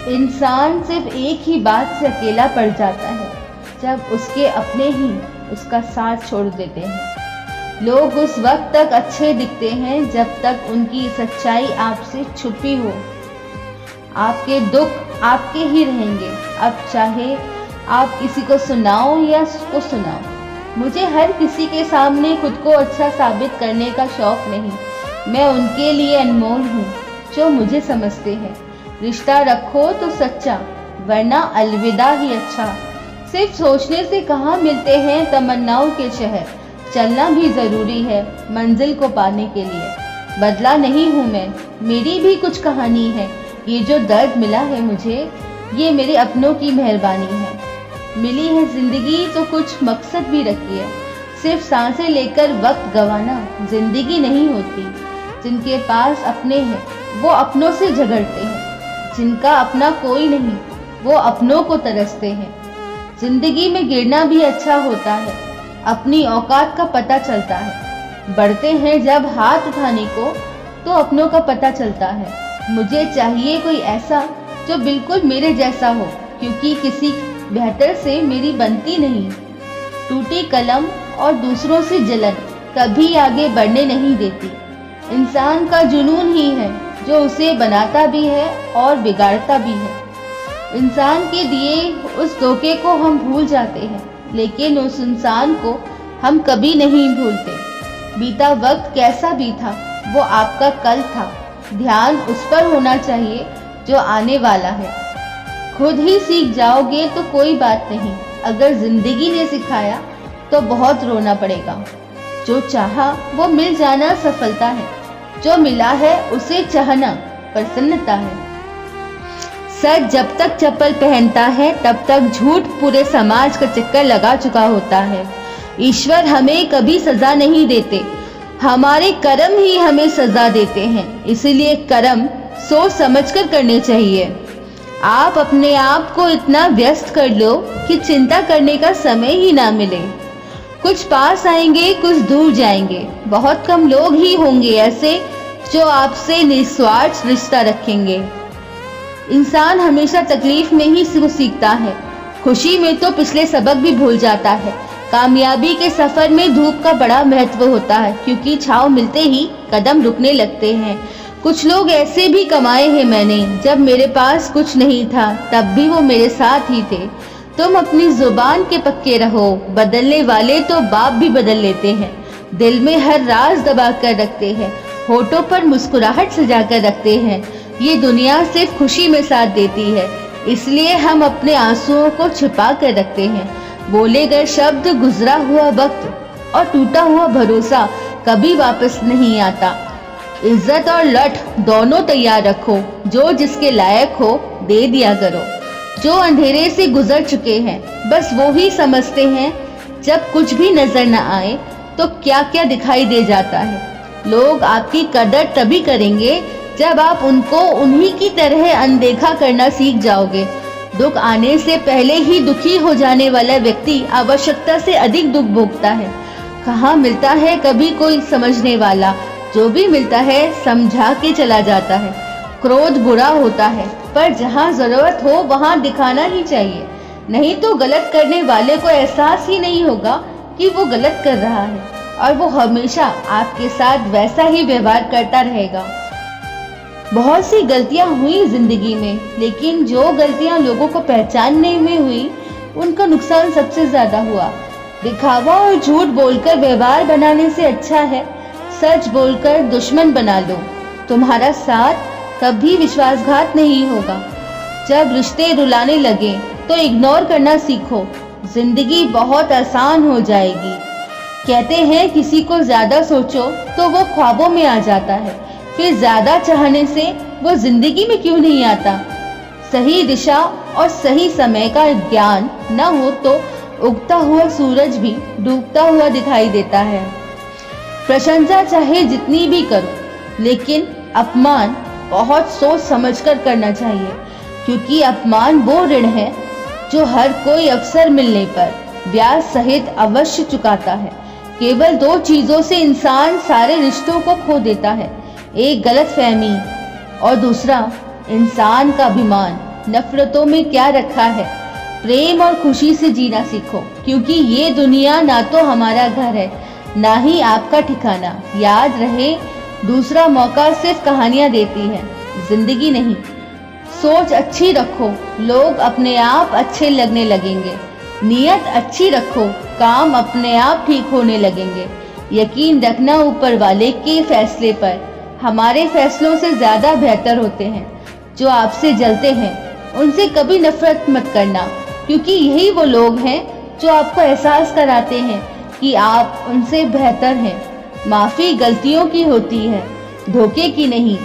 इंसान सिर्फ एक ही बात से अकेला पड़ जाता है, जब उसके अपने ही उसका साथ छोड़ देते हैं। लोग उस वक्त तक अच्छे दिखते हैं जब तक उनकी सच्चाई आपसे छुपी हो। आपके दुख आपके ही रहेंगे, अब चाहे आप किसी को सुनाओ या उसको सुनाओ। मुझे हर किसी के सामने खुद को अच्छा साबित करने का शौक नहीं। मैं उनके लिए अनमोल हूँ जो मुझे समझते हैं। रिश्ता रखो तो सच्चा, वरना अलविदा ही अच्छा। सिर्फ सोचने से कहाँ मिलते हैं तमन्नाओं के शहर। चलना भी ज़रूरी है मंजिल को पाने के लिए। बदला नहीं हूँ मैं, मेरी भी कुछ कहानी है। ये जो दर्द मिला है मुझे, ये मेरे अपनों की मेहरबानी है। मिली है ज़िंदगी तो कुछ मकसद भी रखी है। सिर्फ सांसें लेकर वक्त गंवाना जिंदगी नहीं होती। जिनके पास अपने हैं वो अपनों से झगड़ते हैं। जिनका अपना कोई नहीं वो अपनों को तरसते हैं। जिंदगी में गिरना भी अच्छा होता है, अपनी औकात का पता चलता है। बढ़ते हैं जब हाथ उठाने को तो अपनों का पता चलता है। मुझे चाहिए कोई ऐसा जो बिल्कुल मेरे जैसा हो, क्योंकि किसी बेहतर से मेरी बनती नहीं। टूटी कलम और दूसरों से जलन कभी आगे बढ़ने नहीं देती। इंसान का जुनून ही है जो उसे बनाता भी है और बिगाड़ता भी है। इंसान के दिए उस धोखे को हम भूल जाते हैं, लेकिन उस इंसान को हम कभी नहीं भूलते। बीता वक्त कैसा भी था वो आपका कल था। ध्यान उस पर होना चाहिए जो आने वाला है। खुद ही सीख जाओगे तो कोई बात नहीं, अगर जिंदगी ने सिखाया तो बहुत रोना पड़ेगा। जो चाहा वो मिल जाना सफलता है, जो मिला है उसे चाहना प्रसन्नता है। सच जब तक चप्पल पहनता है तब तक झूठ पूरे समाज का चक्कर लगा चुका होता है। ईश्वर हमें कभी सजा नहीं देते, हमारे कर्म ही हमें सजा देते हैं। इसीलिए कर्म सोच समझकर करने चाहिए। आप अपने आप को इतना व्यस्त कर लो कि चिंता करने का समय ही ना मिले। कुछ पास आएंगे, कुछ दूर जाएंगे। बहुत कम लोग ही होंगे ऐसे जो आपसे निस्वार्थ रिश्ता रखेंगे। इंसान हमेशा तकलीफ में ही सीखता है, खुशी में तो पिछले सबक भी भूल जाता है। कामयाबी के सफर में धूप का बड़ा महत्व होता है, क्योंकि छांव मिलते ही कदम रुकने लगते हैं। कुछ लोग ऐसे भी कमाए हैं मैंने, जब मेरे पास कुछ नहीं था तब भी वो मेरे साथ ही थे। तुम अपनी जुबान के पक्के रहो, बदलने वाले तो बाप भी बदल लेते हैं। दिल में हर राज दबा कर रखते हैं, होठों पर मुस्कुराहट सजा कर रखते हैं। ये दुनिया सिर्फ खुशी में साथ देती है, इसलिए हम अपने आंसुओं को छिपा कर रखते हैं। बोले गए शब्द, गुजरा हुआ वक्त और टूटा हुआ भरोसा कभी वापस नहीं आता। इज्जत और लठ दोनों तैयार रखो, जो जिसके लायक हो दे दिया करो। जो अंधेरे से गुजर चुके हैं बस वो ही समझते हैं, जब कुछ भी नजर न आए तो क्या क्या दिखाई दे जाता है। लोग आपकी कदर तभी करेंगे जब आप उनको उन्हीं की तरह अनदेखा करना सीख जाओगे। दुख आने से पहले ही दुखी हो जाने वाला व्यक्ति आवश्यकता से अधिक दुख भोगता है। कहाँ मिलता है कभी कोई समझने वाला, जो भी मिलता है समझा के चला जाता है। क्रोध बुरा होता है, पर जहाँ जरूरत हो वहाँ दिखाना ही चाहिए, नहीं तो गलत करने वाले को एहसास ही नहीं होगा कि वो गलत कर रहा है, और वो हमेशा आपके साथ वैसा ही व्यवहार करता रहेगा। बहुत सी गलतियां हुई जिंदगी में, लेकिन जो गलतियां लोगों को पहचानने में हुई उनका नुकसान सबसे ज्यादा हुआ। दिखावा और झूठ बोलकर व्यवहार बनाने से अच्छा है सच बोलकर दुश्मन बना लो। तुम्हारा साथ कभी विश्वासघात नहीं होगा। जब रिश्ते रुलाने लगे तो इग्नोर करना सीखो, जिंदगी बहुत आसान हो जाएगी। कहते हैं किसी को ज्यादा सोचो तो वो ख्वाबों में आ जाता है, फिर ज्यादा चाहने से वो जिंदगी में क्यों नहीं आता। सही दिशा और सही समय का ज्ञान न हो तो उगता हुआ सूरज भी डूबता हुआ दिखाई देता है। प्रशंसा चाहे जितनी भी करो, लेकिन अपमान बहुत सोच समझकर करना चाहिए, क्योंकि अपमान वो ऋण है जो हर कोई अवसर मिलने पर ब्याज सहित अवश्य चुकाता है। केवल दो चीजों से इंसान सारे रिश्तों को खो देता है, एक गलतफहमी और दूसरा इंसान का अभिमान। नफरतों में क्या रखा है। प्रेम और खुशी से जीना सीखो, क्योंकि ये दुनिया ना तो हमारा घर है, ना ही आपका ठिकाना। याद रहे, दूसरा मौका सिर्फ कहानियां देती है, जिंदगी नहीं। सोच अच्छी रखो, लोग अपने आप अच्छे लगने लगेंगे। नीयत अच्छी रखो, काम अपने आप ठीक होने लगेंगे। यकीन रखना ऊपर वाले के फैसले पर, हमारे फैसलों से ज्यादा बेहतर होते हैं। जो आपसे जलते हैं उनसे कभी नफरत मत करना, क्योंकि यही वो लोग हैं जो आपको एहसास कराते हैं कि आप उनसे बेहतर हैं। माफी गलतियों की होती है, धोखे की नहीं।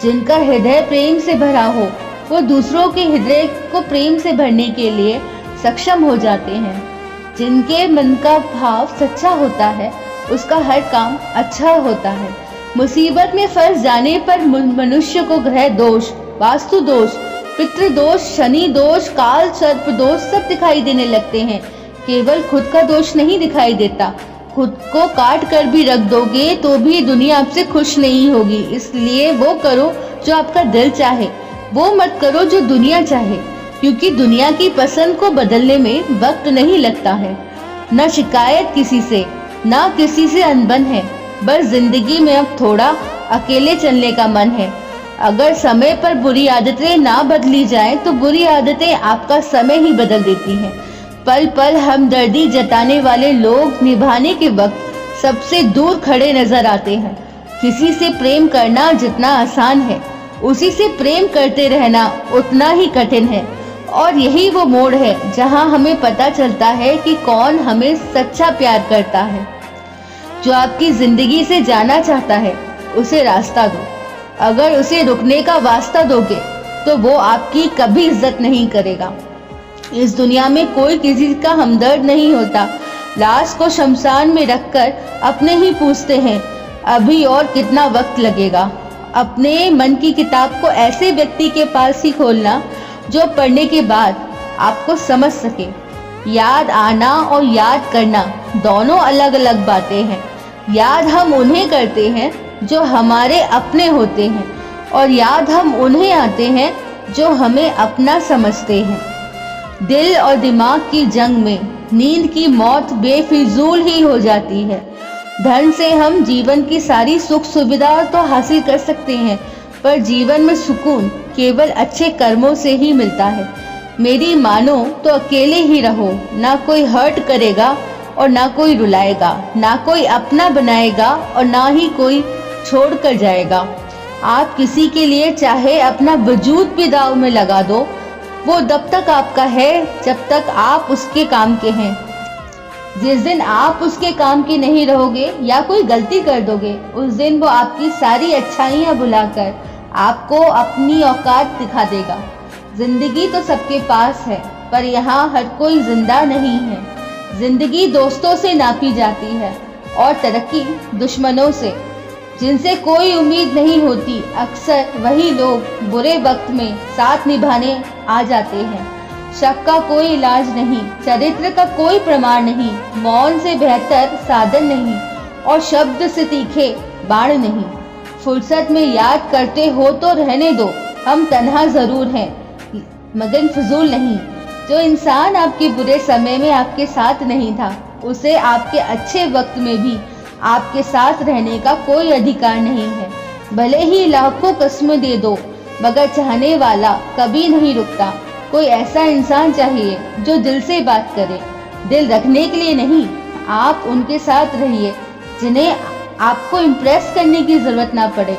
जिनका हृदय प्रेम से भरा हो वो दूसरों के हृदय को प्रेम से भरने के लिए सक्षम हो जाते हैं। जिनके मन का भाव सच्चा होता है उसका हर काम अच्छा होता है। मुसीबत में फंस जाने पर मनुष्य को ग्रह दोष, वास्तु दोष, पितृ दोष, शनि दोष, काल सर्प दोष सब दिखाई देने लगते हैं। केवल खुद का दोष नहीं दिखाई देता। खुद को काट कर भी रख दोगे तो भी दुनिया आपसे खुश नहीं होगी। इसलिए वो करो जो आपका दिल चाहे, वो मत करो जो दुनिया चाहे, क्योंकि दुनिया की पसंद को बदलने में वक्त नहीं लगता है। न शिकायत किसी से, ना किसी से अनबन है, बस जिंदगी में अब थोड़ा अकेले चलने का मन है। अगर समय पर बुरी आदतें ना बदली जाएं तो बुरी आदतें आपका समय ही बदल देती हैं। पल पल हमदर्दी जताने वाले लोग निभाने के वक्त सबसे दूर खड़े नजर आते हैं। किसी से प्रेम करना जितना आसान है, उसी से प्रेम करते रहना उतना ही कठिन है। और यही वो मोड़ है जहां हमें पता चलता है कि कौन हमें सच्चा प्यार करता है। जो आपकी जिंदगी से जाना चाहता है उसे रास्ता दो। अगर उसे रुकने का वास्ता दोगे तो वो आपकी कभी इज्जत नहीं करेगा। इस दुनिया में कोई किसी का हमदर्द नहीं होता। लाश को शमशान में रखकर अपने ही पूछते हैं अभी और कितना वक्त लगेगा। अपने मन की किताब को ऐसे व्यक्ति के पास ही खोलना जो पढ़ने के बाद आपको समझ सके। याद आना और याद करना दोनों अलग अलग बातें हैं। याद हम उन्हें करते हैं जो हमारे अपने होते हैं, और याद हम उन्हें आते हैं जो हमें अपना समझते हैं। दिल और दिमाग की जंग में नींद की मौत बेफिजूल ही हो जाती है। धन से हम जीवन की सारी सुख सुविधा तो हासिल कर सकते हैं, पर जीवन में सुकून केवल अच्छे कर्मों से ही मिलता है। मेरी मानो तो अकेले ही रहो, ना कोई हर्ट करेगा और ना कोई रुलाएगा, ना कोई अपना बनाएगा और ना ही कोई छोड़ कर जाएगा। आप किसी के लिए चाहे अपना वजूद भी दांव में लगा दो, वो तब तक आपका है जब तक आप उसके काम के हैं। जिस दिन आप उसके काम के नहीं रहोगे या कोई गलती कर दोगे, उस दिन वो आपकी सारी अच्छाइयाँ भुलाकर आपको अपनी औकात दिखा देगा। जिंदगी तो सबके पास है, पर यहाँ हर कोई जिंदा नहीं है। जिंदगी दोस्तों से नापी जाती है और तरक्की दुश्मनों से। जिनसे कोई उम्मीद नहीं होती, अक्सर वही लोग बुरे वक्त में साथ निभाने आ जाते हैं। शक का कोई इलाज नहीं, चरित्र का कोई प्रमाण नहीं, मौन से बेहतर साधन नहीं और शब्द से तीखे बाण नहीं। फुर्सत में याद करते हो तो रहने दो, हम तन्हा जरूर हैं मगर फिजूल नहीं। जो इंसान आपके बुरे समय में आपके साथ नहीं था, उसे आपके अच्छे वक्त में भी आपके साथ रहने का कोई अधिकार नहीं है। भले ही लाखों कस्में दे दो, मगर चाहने वाला कभी नहीं रुकता। कोई ऐसा इंसान चाहिए जो दिल से बात करे, दिल रखने के लिए नहीं। आप उनके साथ रहिए जिन्हें आपको इम्प्रेस करने की जरूरत ना पड़े,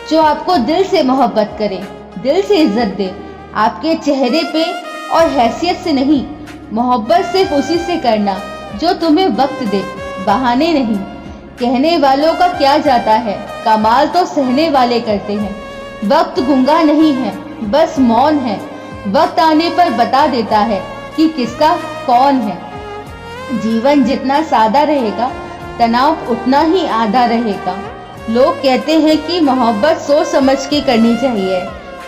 जो आपको दिल से मोहब्बत करे, दिल से इज्जत दे, आपके चेहरे पे और हैसियत से नहीं। मोहब्बत सिर्फ उसी से करना जो तुम्हें वक्त दे, बहाने नहीं। कहने वालों का क्या जाता है, कमाल तो सहने वाले करते हैं। वक्त गूंगा नहीं है, बस मौन है। वक्त आने पर बता देता है कि किसका कौन है। जीवन जितना सादा रहेगा, तनाव उतना ही आधा रहेगा। लोग कहते हैं कि मोहब्बत सोच समझ के करनी चाहिए।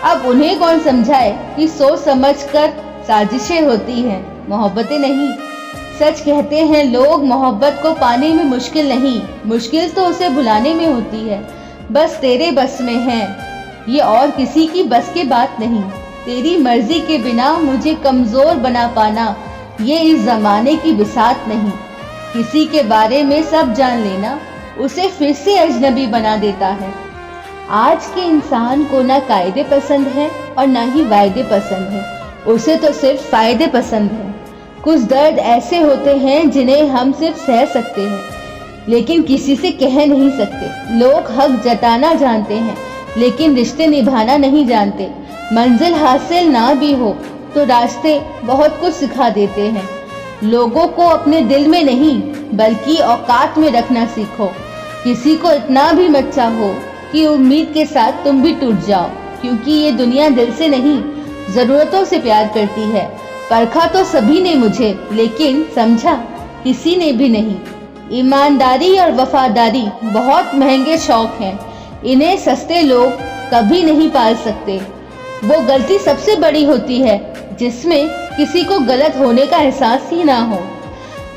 अब उन्हें कौन समझाए कि सोच समझ कर साजिशें होती हैं, मोहब्बतें नहीं। सच कहते हैं लोग, मोहब्बत को पाने में मुश्किल नहीं, मुश्किल तो उसे भुलाने में होती है। बस तेरे बस में है ये, और किसी की बस की बात नहीं। तेरी मर्जी के बिना मुझे कमजोर बना पाना ये इस जमाने की बिसात नहीं। किसी के बारे में सब जान लेना उसे फिर से अजनबी बना देता है। आज के इंसान को ना कायदे पसंद है और ना ही वायदे पसंद है, उसे तो सिर्फ फायदे पसंद है। कुछ दर्द ऐसे होते हैं जिन्हें हम सिर्फ सह सकते हैं लेकिन किसी से कह नहीं सकते। लोग हक जताना जानते हैं लेकिन रिश्ते निभाना नहीं जानते। मंजिल हासिल ना भी हो तो रास्ते बहुत कुछ सिखा देते हैं। लोगों को अपने दिल में नहीं बल्कि औकात में रखना सीखो। किसी को इतना भी मत चाहो कि उम्मीद के साथ तुम भी टूट जाओ, क्योंकि ये दुनिया दिल से नहीं जरूरतों से प्यार करती है। परखा तो सभी ने मुझे लेकिन समझा किसी ने भी नहीं। ईमानदारी और वफादारी बहुत महंगे शौक हैं, इन्हें सस्ते लोग कभी नहीं पाल सकते। वो गलती सबसे बड़ी होती है जिसमें किसी को गलत होने का एहसास ही ना हो।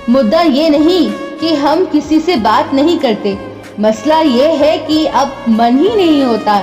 मुद्दा ये नहीं कि हम किसी से बात नहीं करते, मसला ये है कि अब मन ही नहीं होता।